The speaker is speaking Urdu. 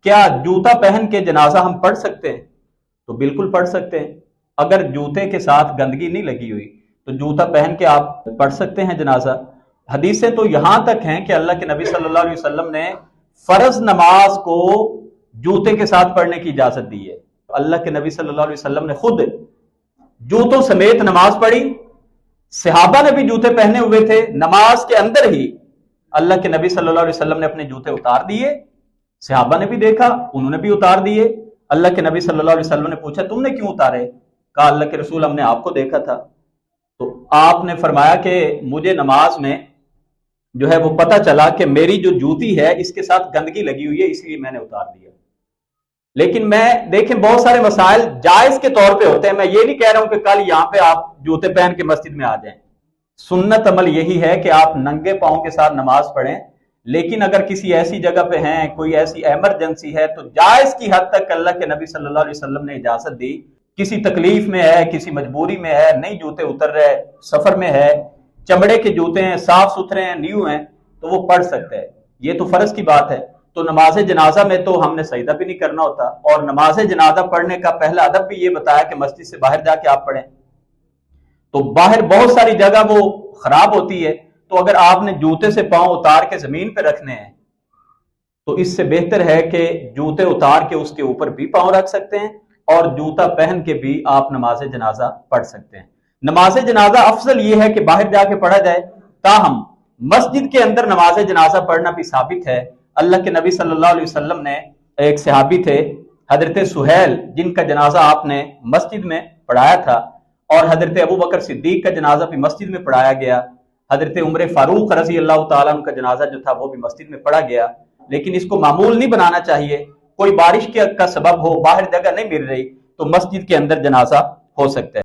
کیا جوتا پہن کے جنازہ ہم پڑھ سکتے ہیں؟ تو بالکل پڑھ سکتے ہیں۔ اگر جوتے کے ساتھ گندگی نہیں لگی ہوئی تو جوتا پہن کے آپ پڑھ سکتے ہیں جنازہ۔ حدیثیں تو یہاں تک ہیں کہ اللہ کے نبی صلی اللہ علیہ وسلم نے فرض نماز کو جوتے کے ساتھ پڑھنے کی اجازت دی ہے۔ اللہ کے نبی صلی اللہ علیہ وسلم نے خود جوتوں سمیت نماز پڑھی، صحابہ نے بھی جوتے پہنے ہوئے تھے، نماز کے اندر ہی اللہ کے نبی صلی اللہ علیہ وسلم نے اپنے جوتے اتار دیے، صحابہ نے بھی دیکھا، انہوں نے بھی اتار دیے۔ اللہ کے نبی صلی اللہ علیہ وسلم نے پوچھا تم نے کیوں اتارے؟ کہا اللہ کے رسول ہم نے آپ کو دیکھا تھا، تو آپ نے فرمایا کہ مجھے نماز میں جو ہے وہ پتہ چلا کہ میری جو جوتی ہے اس کے ساتھ گندگی لگی ہوئی ہے، اس لیے میں نے اتار دیا۔ لیکن میں دیکھیں بہت سارے مسائل جائز کے طور پہ ہوتے ہیں، میں یہ نہیں کہہ رہا ہوں کہ کل یہاں پہ آپ جوتے پہن کے مسجد میں آ جائیں۔ سنت عمل یہی ہے کہ آپ ننگے پاؤں کے ساتھ نماز پڑھیں، لیکن اگر کسی ایسی جگہ پہ ہیں، کوئی ایسی ایمرجنسی ہے تو جائز کی حد تک اللہ کے نبی صلی اللہ علیہ وسلم نے اجازت دی۔ کسی تکلیف میں ہے، کسی مجبوری میں ہے، نہیں جوتے اتر رہے، سفر میں ہے، چمڑے کے جوتے ہیں، صاف ستھرے ہیں، نیو ہیں، تو وہ پڑھ سکتے ہیں۔ یہ تو فرض کی بات ہے۔ تو نماز جنازہ میں تو ہم نے سجدہ بھی نہیں کرنا ہوتا، اور نماز جنازہ پڑھنے کا پہلا ادب بھی یہ بتایا کہ مسجد سے باہر جا کے آپ پڑھیں۔ تو باہر بہت ساری جگہ وہ خراب ہوتی ہے، تو اگر آپ نے جوتے سے پاؤں اتار کے زمین پہ رکھنے ہیں تو اس سے بہتر ہے کہ جوتے اتار کے اس کے اوپر بھی پاؤں رکھ سکتے ہیں، اور جوتا پہن کے بھی آپ نماز جنازہ پڑھ سکتے ہیں۔ نماز جنازہ افضل یہ ہے کہ باہر جا کے پڑھا جائے، تاہم مسجد کے اندر نماز جنازہ پڑھنا بھی ثابت ہے۔ اللہ کے نبی صلی اللہ علیہ وسلم نے، ایک صحابی تھے حضرت سہیل، جن کا جنازہ آپ نے مسجد میں پڑھایا تھا، اور حضرت ابوبکر صدیق کا جنازہ بھی مسجد میں پڑھایا گیا، حضرت عمر فاروق رضی اللہ تعالیٰ عنہ کا جنازہ جو تھا وہ بھی مسجد میں پڑھا گیا۔ لیکن اس کو معمول نہیں بنانا چاہیے، کوئی بارش کا سبب ہو، باہر جگہ نہیں مل رہی، تو مسجد کے اندر جنازہ ہو سکتا ہے۔